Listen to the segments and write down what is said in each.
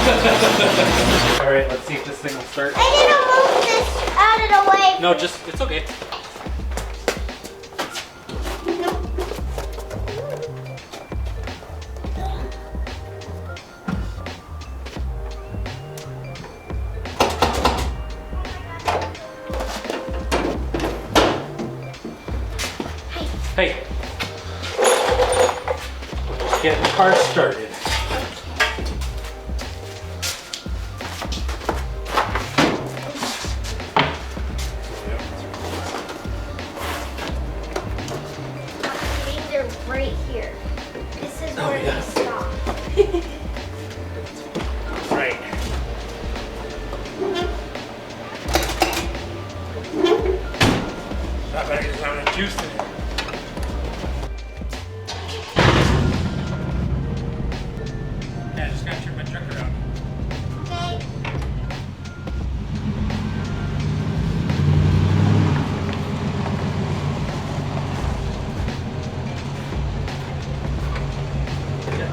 Alright, let's see if this thing will start. I need to move this out of the way. No, just, it's okay. Hey. Just getting the car started. They're right here. This is where they stop. Right. That bag doesn't have enough juice in it. Yeah, just gotta turn my truck around. Okay.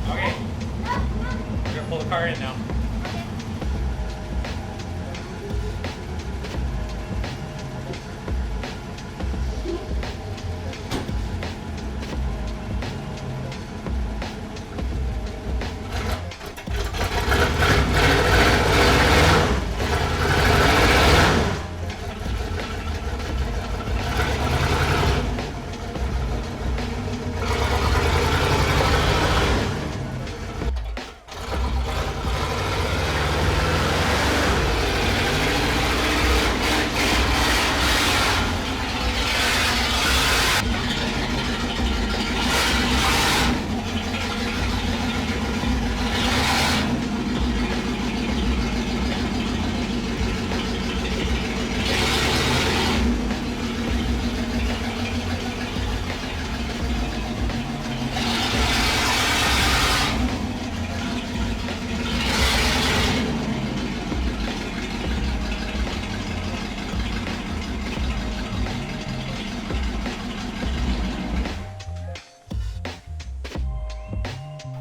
Okay. We're gonna pull the car in now.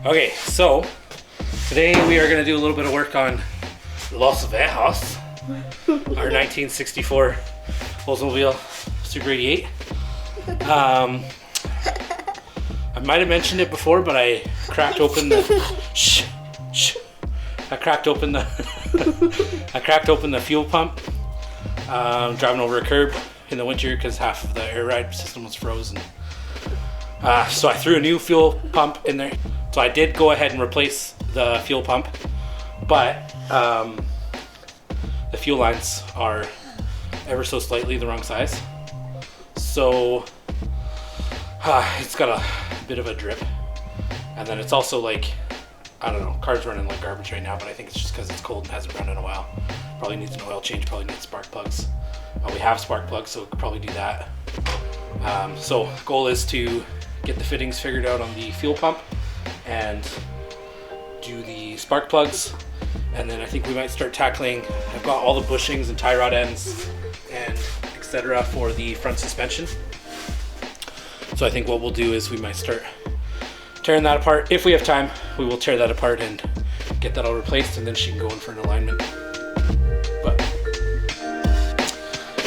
Okay, so today we are going to do a little bit of work on Los Viejos, our 1964 Oldsmobile Super 88. I might have mentioned it before, but I cracked open the I cracked open the fuel pump driving over a curb in the winter because half of the airride system was frozen. So I threw a new fuel pump in there. So I did go ahead and replace the fuel pump, but the fuel lines are ever so slightly the wrong size. So it's got a bit of a drip. And then it's also like, I don't know, car's running like garbage right now, but I think it's just because it's cold and hasn't run in a while. Probably needs an oil change, probably needs spark plugs. We have spark plugs, so we could probably do that. So goal is to get the fittings figured out on the fuel pump and do the spark plugs, and then I think we might start tackling, I've got all the bushings and tie rod ends and etc. for the front suspension. So I think what we'll do is we might start tearing that apart. If we have time, we will tear that apart and get that all replaced, and then she can go in for an alignment. But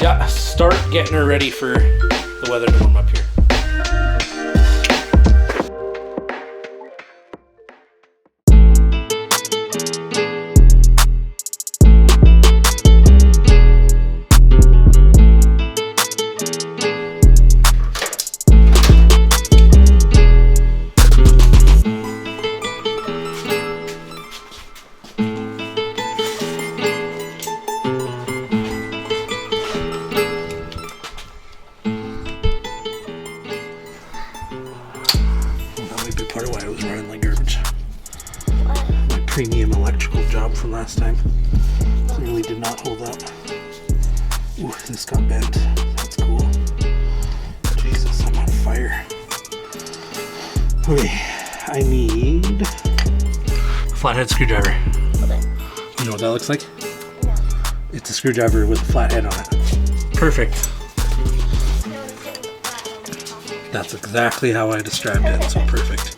yeah, start getting her ready for the weather to warm up here. premium electrical job from last time. Clearly did not hold up. Ooh, this got bent. That's cool. Jesus, I'm on fire. Okay, I need flathead screwdriver. Okay. You know what that looks like? No. It's a screwdriver with a flat head on it. Perfect. No, it's getting the flat on the top. That's exactly how I described it, so perfect.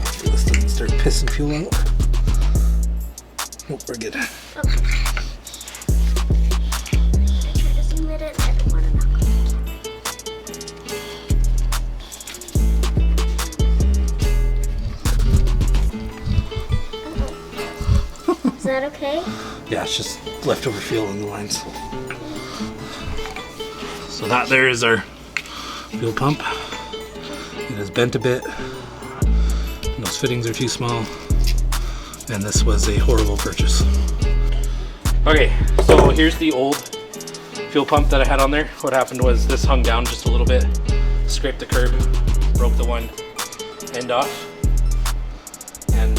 Hopefully this doesn't start pissing fuel out. Nope, we're good. Okay. I try to zoom it in. I don't want to knock on the camera. Is that okay? Yeah, it's just leftover fuel in the lines. So that there is our fuel pump. It is bent a bit. And those fittings are too small. And this was a horrible purchase. Okay, so here's the old fuel pump that I had on there. What happened was this hung down just a little bit, scraped the curb, broke the one end off, and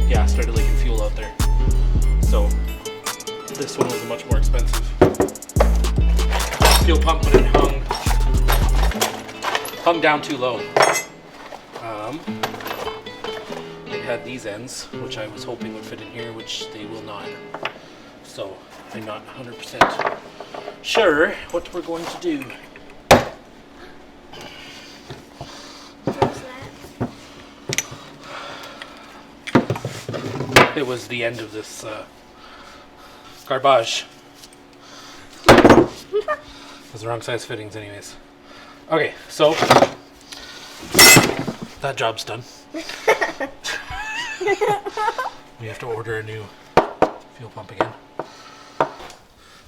yeah, started leaking fuel out there. So this one was a much more expensive fuel pump, but it hung down too low. It had these ends, which I was hoping would fit in here, which they will not. So I'm not 100% sure what we're going to do. What's that? It was the end of this garbage. It was the wrong size fittings anyways. Okay, so that job's done. We have to order a new fuel pump again.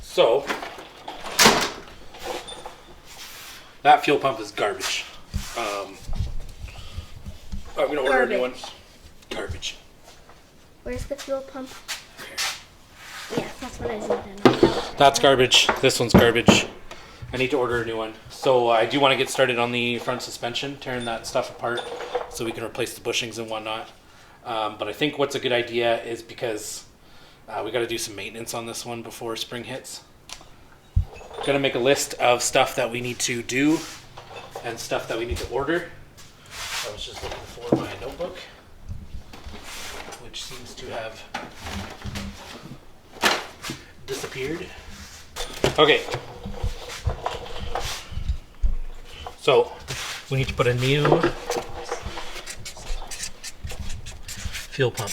So that fuel pump is garbage. I'm gonna order a new one. Garbage. Where's the fuel pump? Yeah, that's what I zoomed in on. That's garbage. This one's garbage. I need to order a new one. So I do want to get started on the front suspension, tearing that stuff apart so we can replace the bushings and whatnot. But I think what's a good idea is because we got to do some maintenance on this one before spring hits. Gonna make a list of stuff that we need to do and stuff that we need to order. I was just looking for my notebook, which seems to have disappeared. Okay. So we need to put a new fuel pump.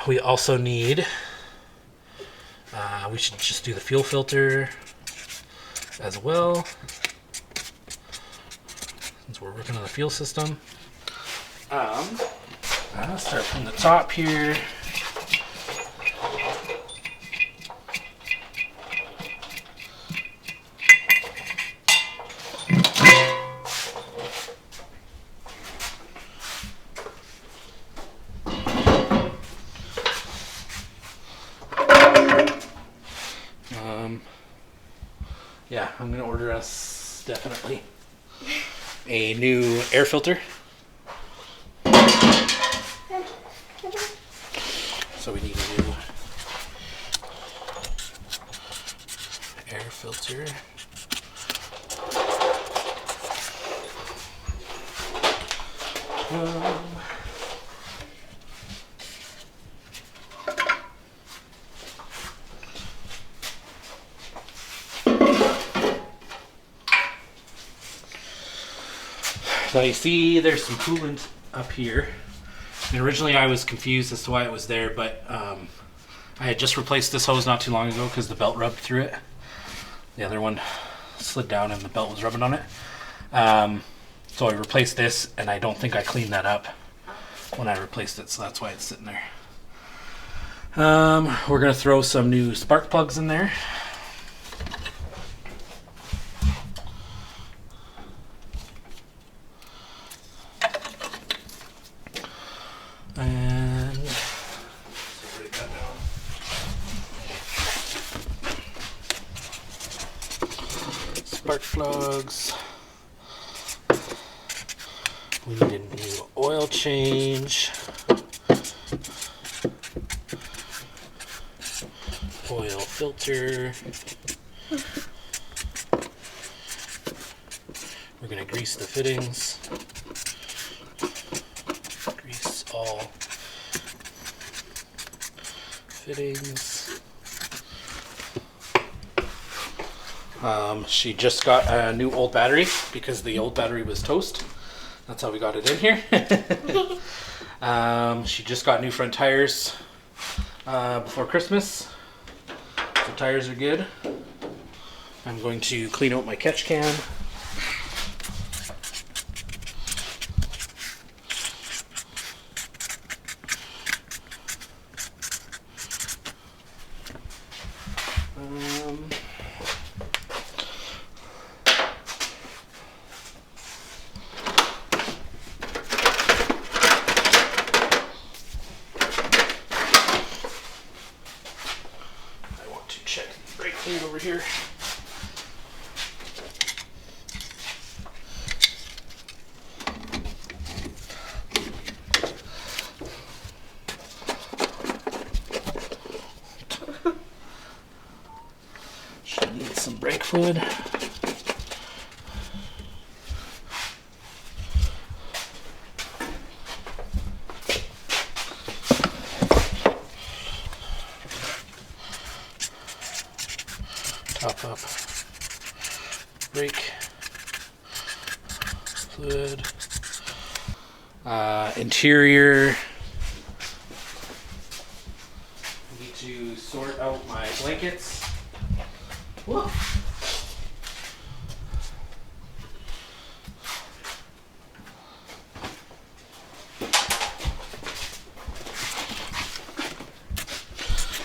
We also need, we should just do the fuel filter as well, since we're working on the fuel system. I'll start from the top here. Yeah, I'm gonna order us definitely a new air filter. So we need a new air filter. Now you see there's some coolant up here. And originally I was confused as to why it was there, but I had just replaced this hose not too long ago because the belt rubbed through it. The other one slid down and the belt was rubbing on it. So I replaced this, and I don't think I cleaned that up when I replaced it, so that's why it's sitting there. We're gonna throw some new spark plugs in there. And break that down. spark plugs. We need a new oil change. Oil filter. We're going to grease the fittings. Grease all fittings. She just got a new old battery because the old battery was toast. That's how we got it in here. She just got new front tires before Christmas. The tires are good. I'm going to clean out my catch can. Check the brake fluid over here. Should need some brake fluid. Top up brake fluid. Interior. I need to sort out my blankets. Whoa.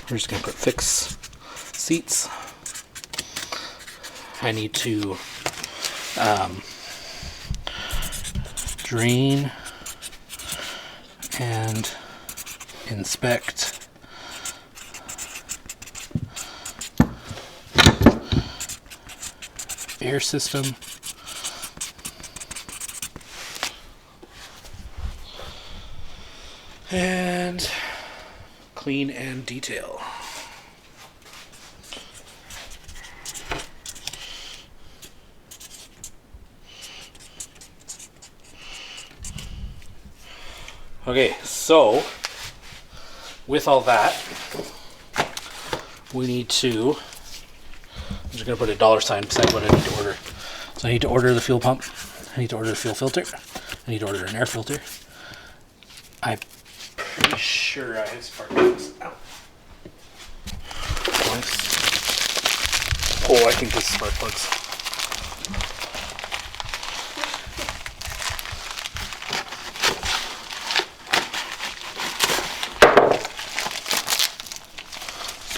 We're just gonna put fix seats. I need to drain and inspect air system. And clean and detail. Okay, so with all that, we need to, I'm just going to put a $ sign beside what I need to order. So I need to order the fuel pump, I need to order the fuel filter, I need to order an air filter. I'm pretty sure I have spark plugs. Ow. Nice. Oh, I think this is spark plugs.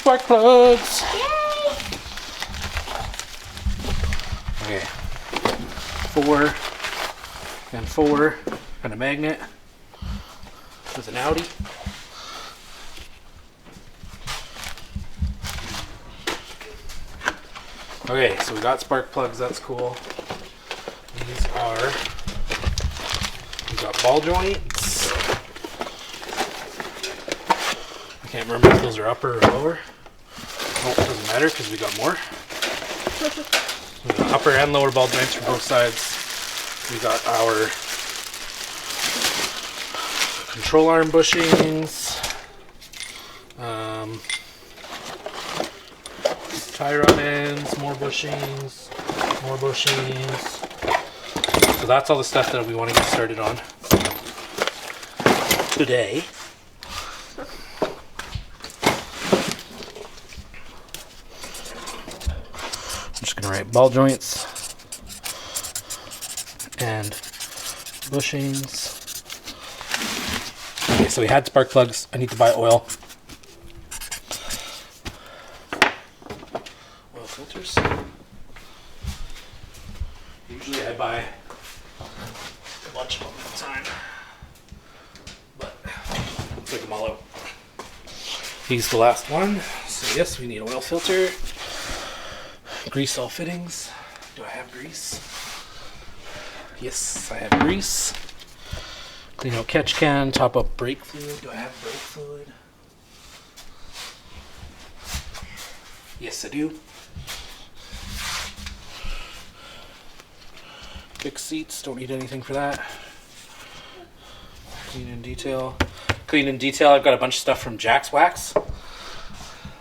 Spark plugs. Yay! Okay. 4 and 4 and a magnet with an Audi. Okay, so we got spark plugs, that's cool. These got ball joints. I can't remember if those are upper or lower. Oh, it doesn't matter because we got more. We got upper and lower ball joints for both sides. We got our control arm bushings. Tie rod ends, more bushings. So that's all the stuff that we want to get started on today. I'm just going to write ball joints and bushings. Okay, so we had spark plugs. I need to buy oil. Oil filters. Usually I buy a bunch of them at a time, but I took them all out. Here's the last one. So yes, we need oil filter. Grease all fittings. Do I have grease? Yes, I have grease. Clean out catch can, top up brake fluid. Do I have brake fluid? Yes, I do. Fix seats, don't need anything for that. Clean in detail. Clean in detail, I've got a bunch of stuff from Jack's Wax.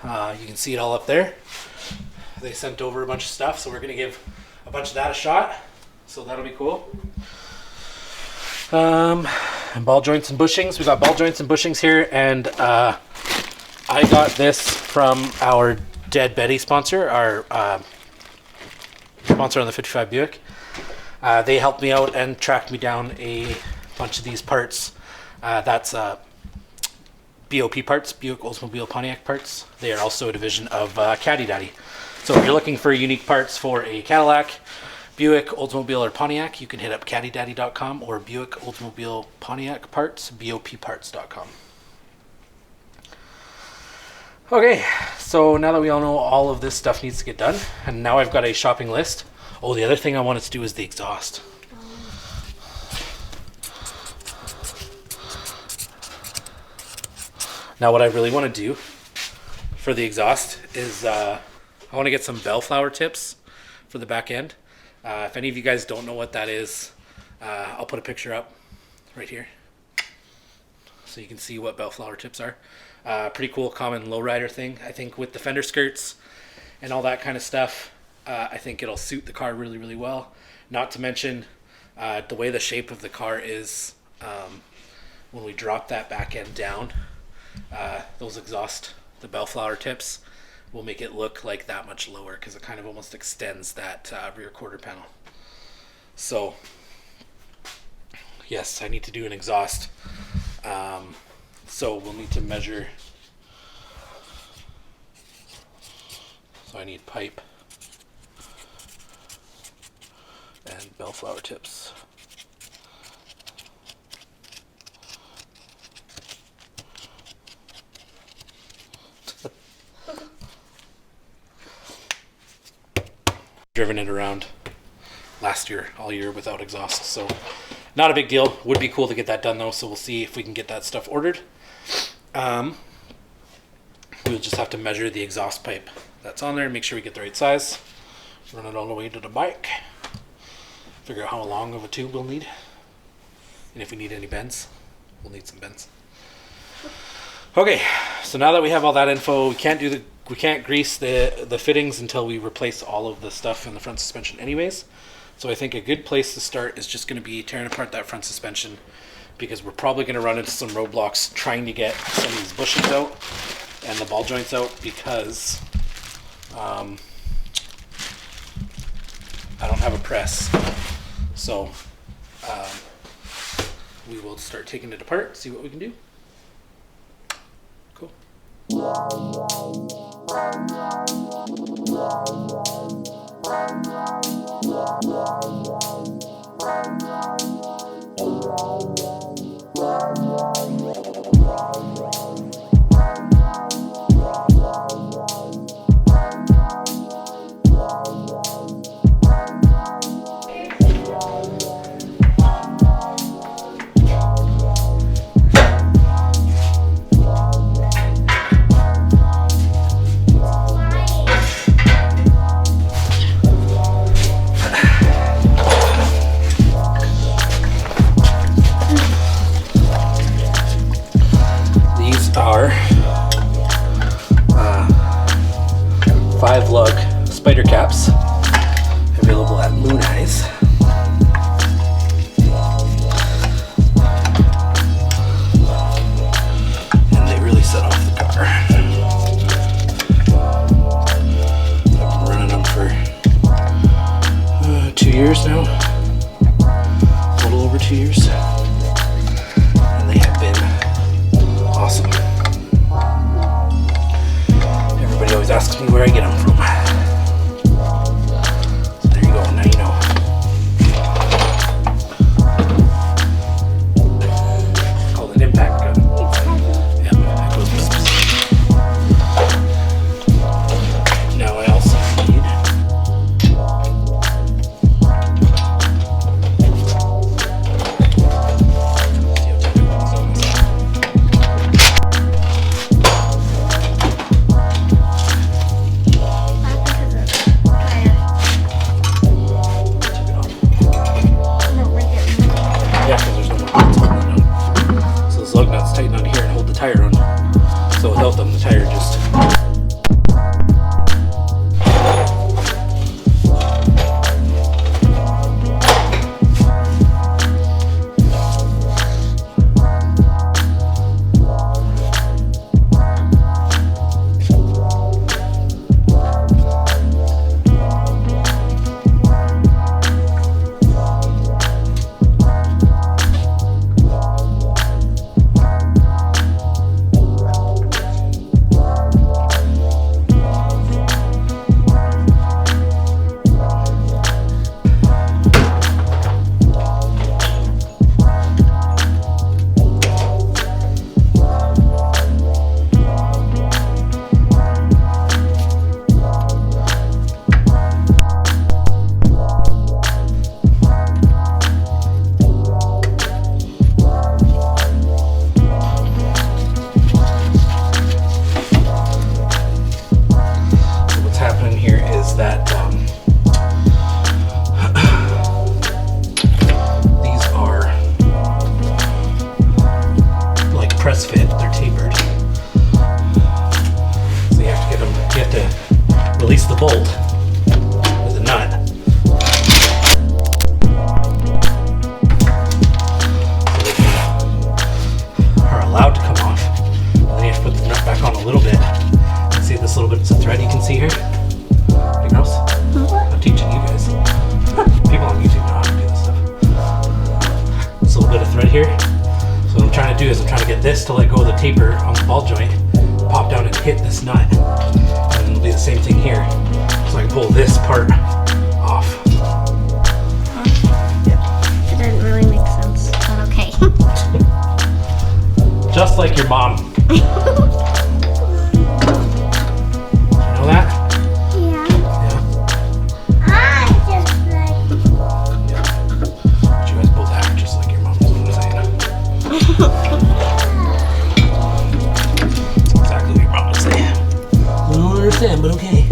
You can see it all up there. They sent over a bunch of stuff, so we're gonna give a bunch of that a shot. So that'll be cool. And ball joints and bushings. We got ball joints and bushings here, and I got this from our Dead Betty sponsor, our sponsor on the 55 Buick. They helped me out and tracked me down a bunch of these parts. That's BOP parts, Buick Oldsmobile Pontiac parts. They are also a division of Caddy Daddy. So if you're looking for unique parts for a Cadillac, Buick, Oldsmobile, or Pontiac, you can hit up caddydaddy.com or Buick Oldsmobile Pontiac Parts, bopparts.com. Okay, so now that we all know all of this stuff needs to get done, and now I've got a shopping list. Oh, the other thing I wanted to do is the exhaust. Now what I really want to do for the exhaust is I want to get some bellflower tips for the back end. If any of you guys don't know what that is, I'll put a picture up right here so you can see what bellflower tips are. Pretty cool common lowrider thing. I think with the fender skirts and all that kind of stuff, I think it'll suit the car really, really well. Not to mention the way the shape of the car is, when we drop that back end down, those exhaust, the bellflower tips, will make it look like that much lower because it kind of almost extends that rear quarter panel. So yes, I need to do an exhaust. So we'll need to measure. So I need pipe and bellflower tips. Driven it around last year, all year without exhaust, so not a big deal. Would be cool to get that done though, so we'll see if we can get that stuff ordered. We'll just have to measure the exhaust pipe that's on there and make sure we get the right size. Run it all the way to the bike. Figure out how long of a tube we'll need, and if we need any bends, we'll need some bends. Okay, so now that we have all that info, we can't grease the fittings until we replace all of the stuff in the front suspension anyways. So I think a good place to start is just going to be tearing apart that front suspension, because we're probably going to run into some roadblocks trying to get some of these bushings out and the ball joints out, because I don't have a press. So we will start taking it apart, see what we can do. Cool. Are 5-lug spider caps available at Moon Eyes. And they really set off the car. I've been running them for 2 years now, a little over 2 years, and they have been awesome. Everybody always asks me where I get them from. So there you go, now you know. Called an impact gun. Yeah, that goes with this. Now I also need get this to let go of the taper on the ball joint, pop down and hit this nut, and it'll be the same thing here. So I can pull this part off. It didn't really make sense, but okay. Just like your mom. You know that? Yeah. Yeah. I just like. Yeah. But you guys both act just like your mom, is what I'm saying. That's exactly what your mom would say. I don't understand, but okay.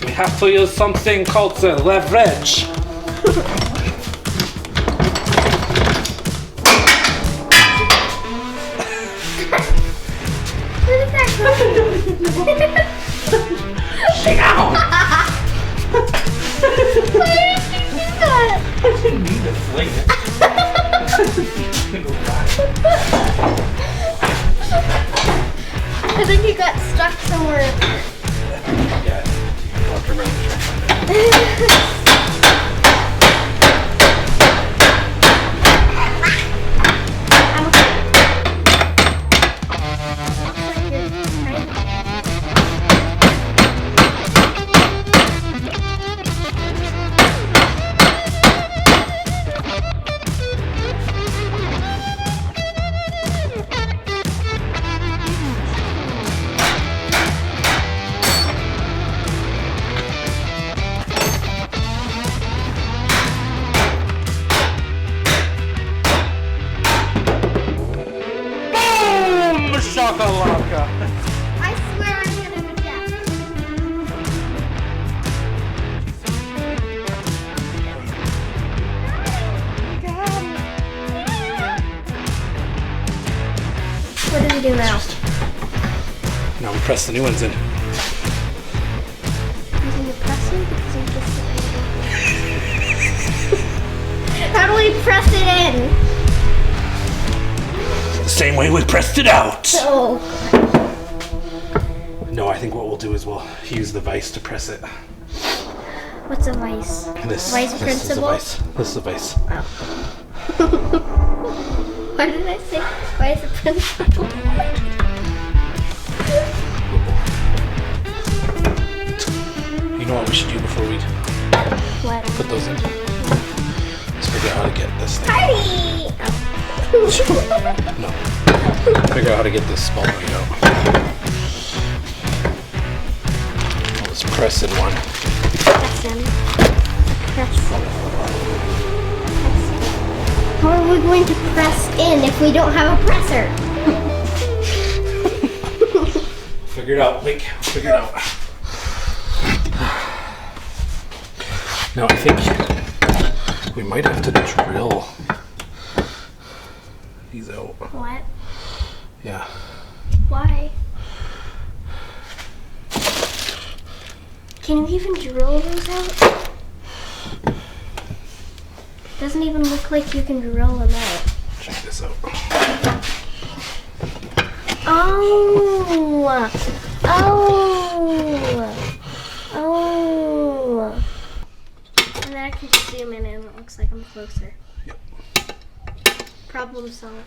We have to use something called the leverage. Where did that go? Ow! Why did you do that? I didn't mean to fling it. I think you got stuck somewhere. Yeah, I'll have to remember to try and find it. Shakalaka. I swear I'm gonna do that. What do we do now? Now we press the new ones in. Using the pressing because I'm just. How do we press it in? The same way we pressed it out. Oh. No, I think what we'll do is we'll use the vise to press it. What's a vice? This Vice is a principal? vise. This is a vise. Why did I say vice principal? You know what we should do before we What? put those in? Let's figure out how to get this thing. Party! No. Figure out how to get this ball joint out. Let's press in one. Press in. Press. How are we going to press in if we don't have a presser? Figure it out, Link. Figure it out. Now I think we might have to drill these out. What? Yeah. Why? Can you even drill those out? Doesn't even look like you can drill them out. Check this out. Oh! Oh! Oh! And then I can zoom in and it looks like I'm closer. Yep. Problem solved.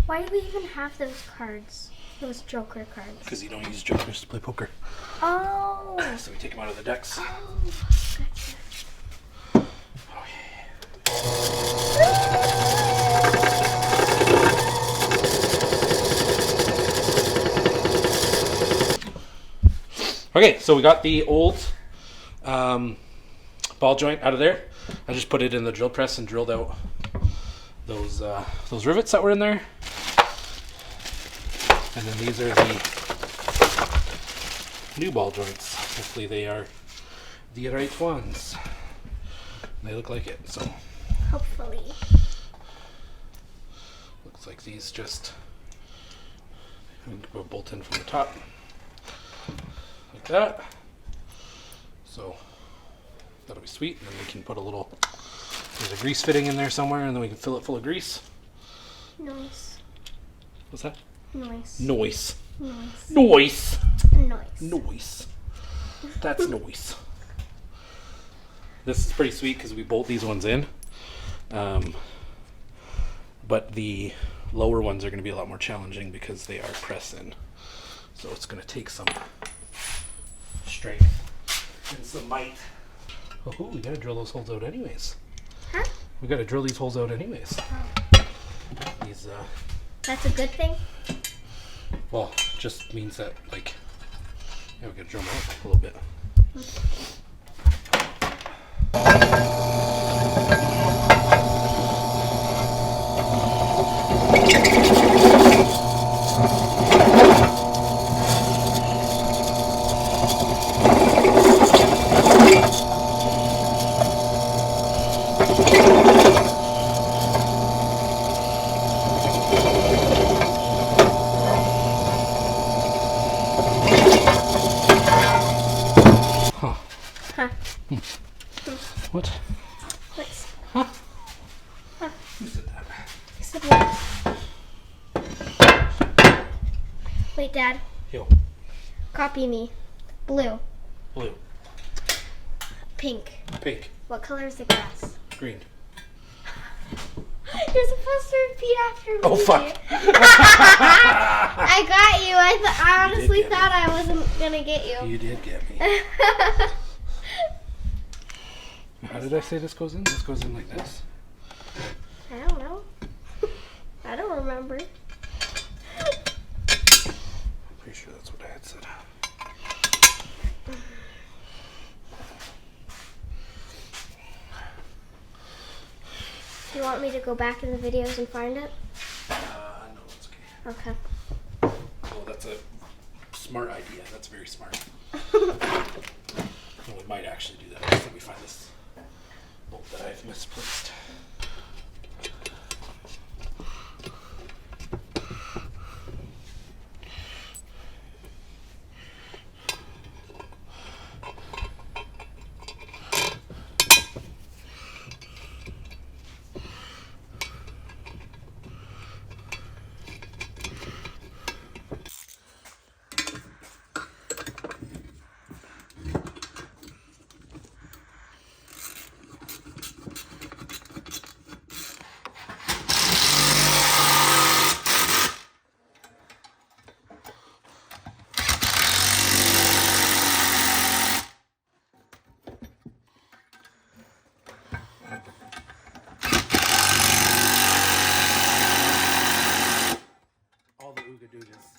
Why do we even have those cards? Those Joker cards. Because you don't use jokers to play poker. Oh. So we take them out of the decks. Oh, gotcha. Okay, so we got the old ball joint out of there. I just put it in the drill press and drilled out those rivets that were in there. And then these are the new ball joints. Hopefully they are the right ones. They look like it, so. Hopefully. Looks like these just go bolt in from the top. Like that. So that'll be sweet. And then we can put a little, there's a grease fitting in there somewhere, and then we can fill it full of grease. Nice. What's that? Noise. Noise. Noise. Noise. Noise. Noise. That's noise. This is pretty sweet because we bolt these ones in. But the lower ones are going to be a lot more challenging because they are press in. So it's going to take some strength and some might. Oh, we got to drill those holes out anyways. Huh? We got to drill these holes out anyways. Oh. These, That's a good thing? well, just means that, like, yeah, we got to drill them out a little bit. What? What's... Huh? Huh? Who said that? I said what? Wait, Dad. Yo. Copy me. Blue. Blue. Pink. Pink. What color is the grass? Green. You're supposed to repeat after me. Oh, fuck. I got you. I honestly get me. thought I wasn't going to get you. You did get me. How did I say this goes in? This goes in like this. I don't know. I don't remember. I'm pretty sure that's what I had said. Do you want me to go back in the videos and find it? No, it's okay. Okay. Well, that's a smart idea. That's very smart. Well, we might actually do that. Let me find this bolt that I've misplaced.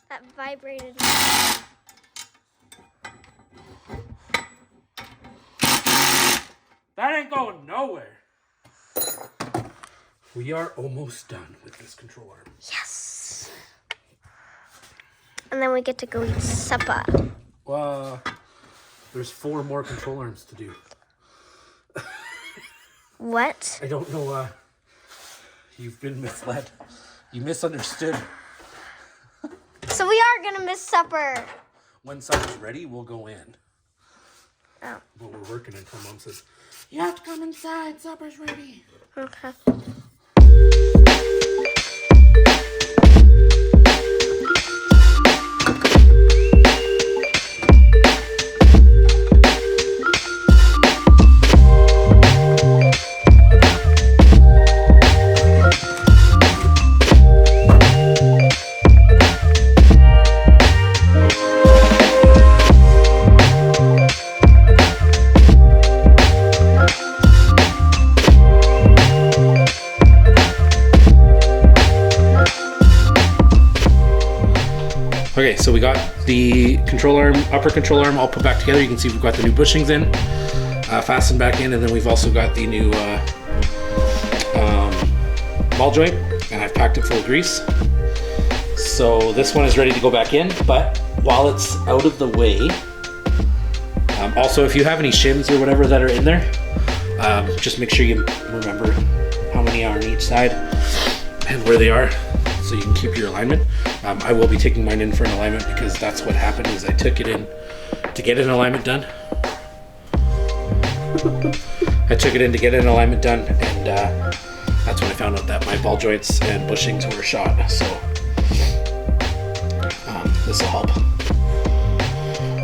That vibrated. That ain't going nowhere. We are almost done with this control arm. Yes. And then we get to go eat supper. There's 4 more control arms to do. What? I don't know, you've been misled. You misunderstood. So we are gonna miss supper. When supper's ready, we'll go in. Oh. But we're working until Mom says, you have to come inside, supper's ready. Okay. Okay, so we got the control arm, upper control arm all put back together. You can see we've got the new bushings in, fastened back in, and then we've also got the new ball joint, and I've packed it full of grease. So this one is ready to go back in, but while it's out of the way, also if you have any shims or whatever that are in there, just make sure you remember how many are on each side and where they are, so you can keep your alignment. I will be taking mine in for an alignment because that's what happened is I took it in to get an alignment done. I took it in to get an alignment done, and that's when I found out that my ball joints and bushings were shot. So this will help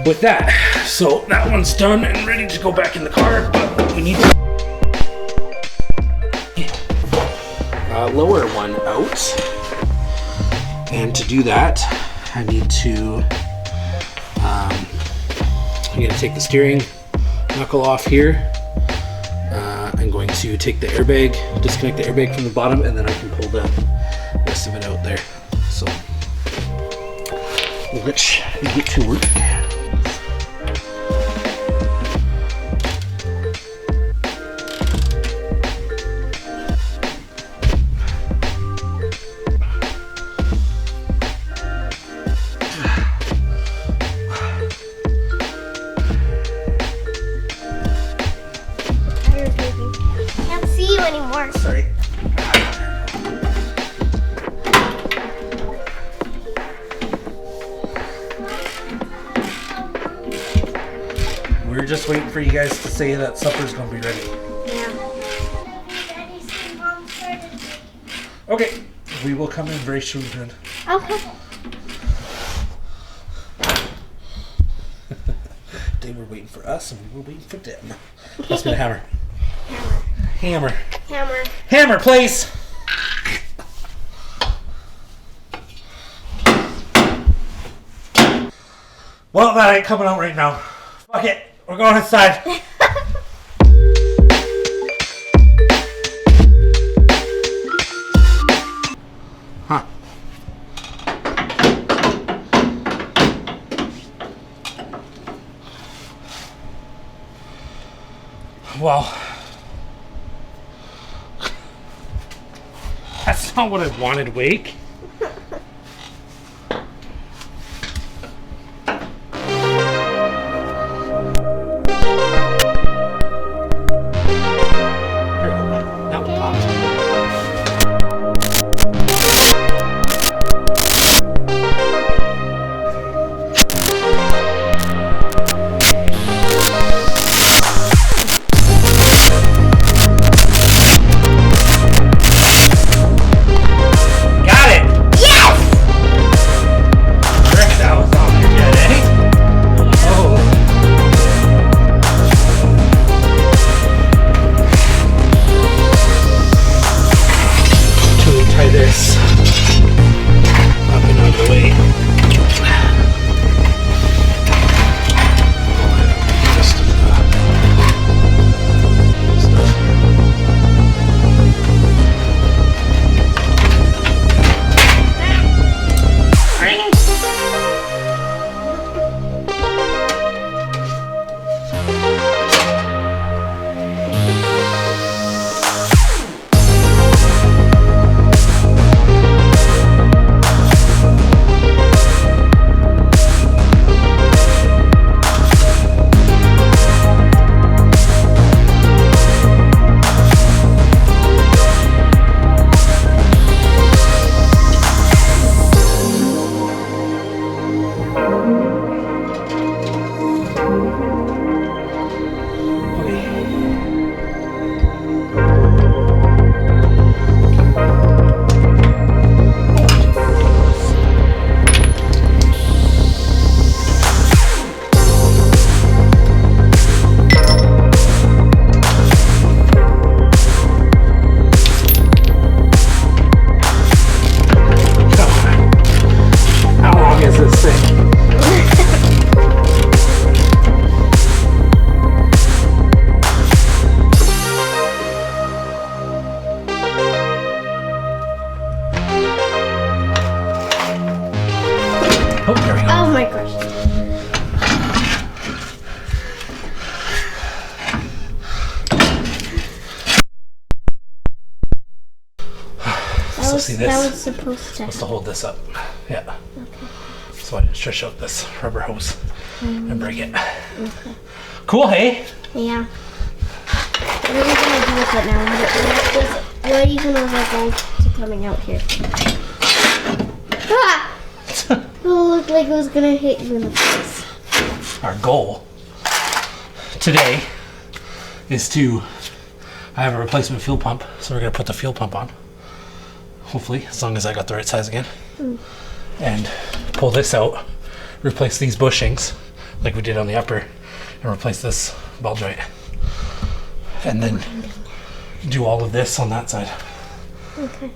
with that. So that one's done and ready to go back in the car, but we need to lower one out. And to do that, I need to, I'm going to take the steering knuckle off here. I'm going to take the airbag, disconnect the airbag from the bottom, and then I can pull the rest of it out there. So let's get to work. Anymore. Sorry. We're just waiting for you guys to say that supper's gonna be ready. Yeah. Okay, we will come in very soon then. Okay. They were waiting for us and we were waiting for them. Let's get a hammer. Hammer. Hammer. Hammer, please. Well, that ain't coming out right now. Fuck it. We're going inside. Huh. Well, that's not what I wanted, Wake. That one popped. this? That was supposed to. Supposed to hold this up. Yeah. Okay. So I just stretch out this rubber hose and break it. Okay. Cool, hey? Yeah. What are we gonna do with it now? What even was our goal to coming out here? Ah! It looked like it was gonna hit you in the face. Our goal today is to have a replacement fuel pump, so we're gonna put the fuel pump on. Hopefully, as long as I got the right size again. And pull this out, replace these bushings like we did on the upper, and replace this ball joint. And then do all of this on that side. Okay.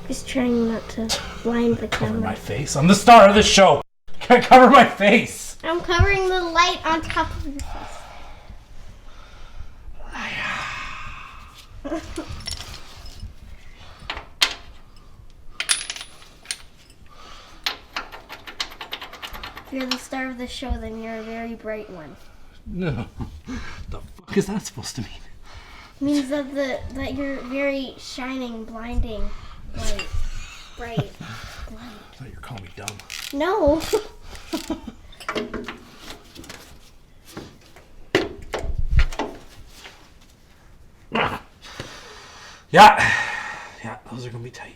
Just trying not to blind the camera. Cover my face. I'm the star of this show. Can't cover my face. I'm covering the light on top of your face. If you're the star of the show, then you're a very bright one. No. The fuck is that supposed to mean? It means that you're very shining, blinding, light, bright, light. I thought you were calling me dumb. No. Yeah, those are gonna be tight.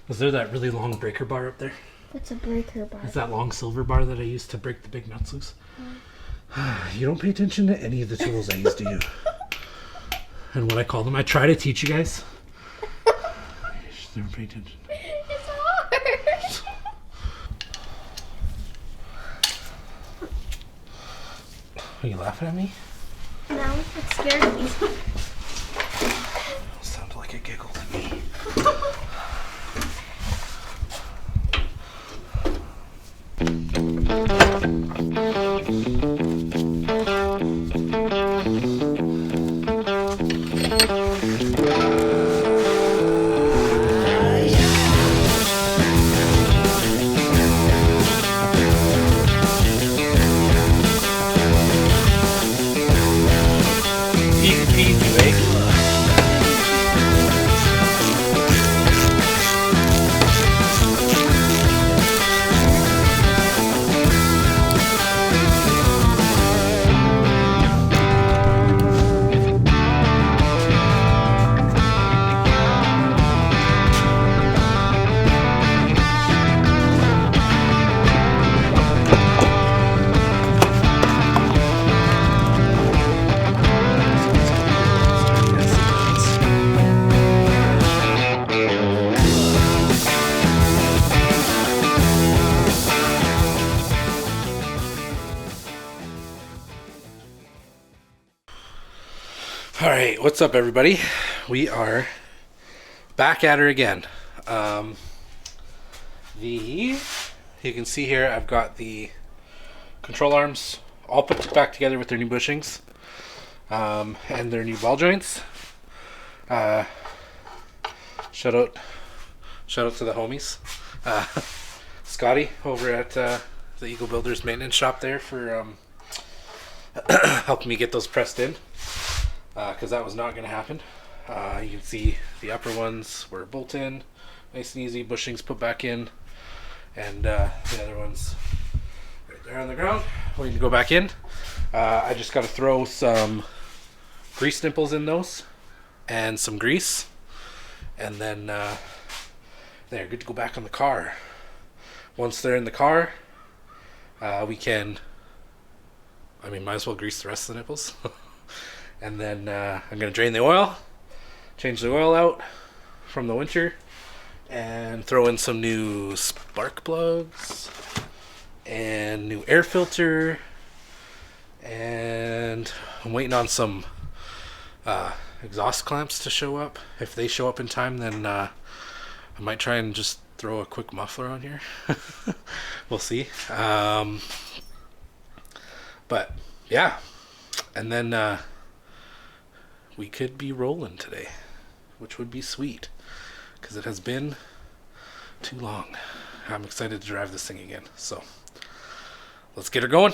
Was there that really long breaker bar up there? What's a breaker bar? It's that long silver bar that I used to break the big nuts loose. You don't pay attention to any of the tools I use, do you? And what I call them. I try to teach you guys. You just never pay attention. It's hard. Are you laughing at me? No, it scared me. It sounded like a giggle to me. Alright, what's up everybody? We are back at her again. You can see here I've got the control arms all put back together with their new bushings and their new ball joints. Shout out to the homies. Scotty over at the Eagle Builders maintenance shop there for helping me get those pressed in. Because that was not going to happen. You can see the upper ones were bolt in, nice and easy, bushings put back in, and the other ones right there on the ground, waiting to go back in. I just got to throw some grease nipples in those, and some grease, and then they're good to go back on the car. Once they're in the car, we can, might as well grease the rest of the nipples. And then I'm going to drain the oil, change the oil out from the winter, and throw in some new spark plugs, and new air filter, and I'm waiting on some exhaust clamps to show up. If they show up in time, then I might try and just throw a quick muffler on here. We'll see. But yeah, and then we could be rolling today, which would be sweet, because it has been too long. I'm excited to drive this thing again, so let's get her going.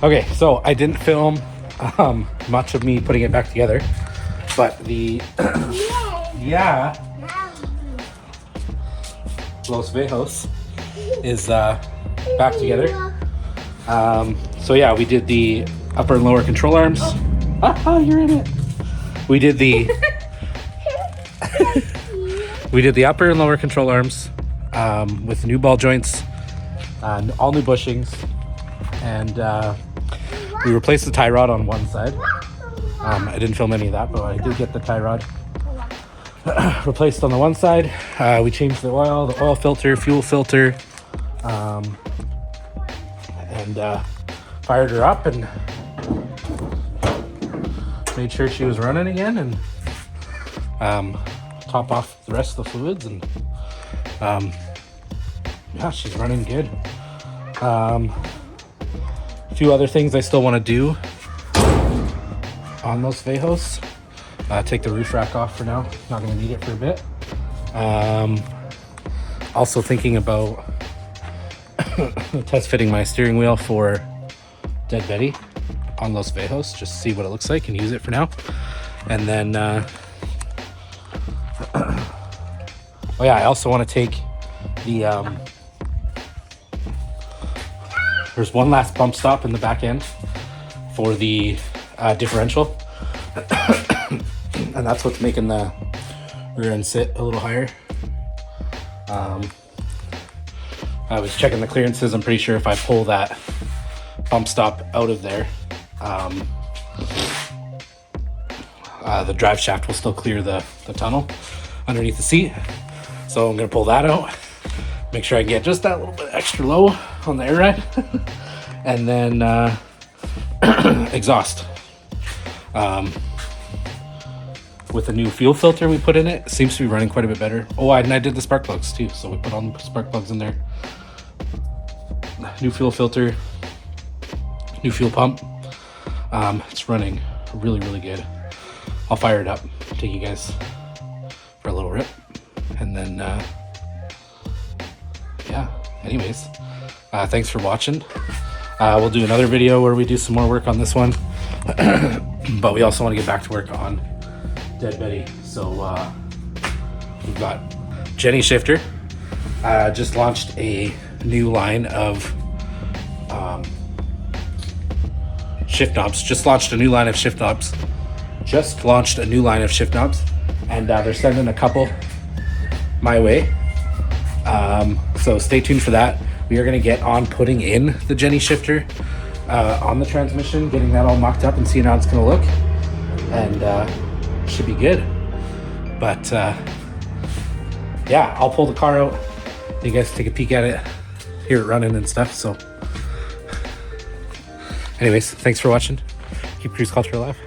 Okay, so I didn't film much of me putting it back together, but the yeah, Los Viejos is back together. So yeah, we did the upper and lower control arms. You're in it. We did the we did the upper and lower control arms with new ball joints, all new bushings, and we replaced the tie rod on one side. I didn't film any of that, but I did get the tie rod replaced on the one side. We changed the oil filter, fuel filter, and fired her up and made sure she was running again, and top off the rest of the fluids, and yeah, she's running good. A few other things I still want to do on those Viejos. Take the roof rack off for now. Not going to need it for a bit. Also thinking about test fitting my steering wheel for Dead Betty on Los Viejos, just to see what it looks like and use it for now. And then oh yeah, I also want to take the there's one last bump stop in the back end for the differential, and that's what's making the rear end sit a little higher. I was checking the clearances. I'm pretty sure if I pull that bump stop out of there, the drive shaft will still clear the tunnel underneath the seat. So I'm gonna pull that out, make sure I can get just that little bit extra low on the air ride, and then exhaust. With the new fuel filter we put in it, it seems to be running quite a bit better. Oh, and I did the spark plugs too, so we put all the spark plugs in there. New fuel filter, new fuel pump. It's running really, really good. I'll fire it up, take you guys for a little rip, and then yeah, anyways, thanks for watching. We'll do another video where we do some more work on this one, but we also want to get back to work on Dead Betty. So we've got Jenny Shifter, just launched a new line of shift knobs. Just launched a new line of shift knobs, and they're sending a couple my way. So stay tuned for that. We are going to get on putting in the Jenny Shifter on the transmission, getting that all mocked up and seeing how it's going to look, and should be good. But yeah, I'll pull the car out, you guys take a peek at it, hear it running and stuff. So anyways, thanks for watching. Keep cruise culture alive.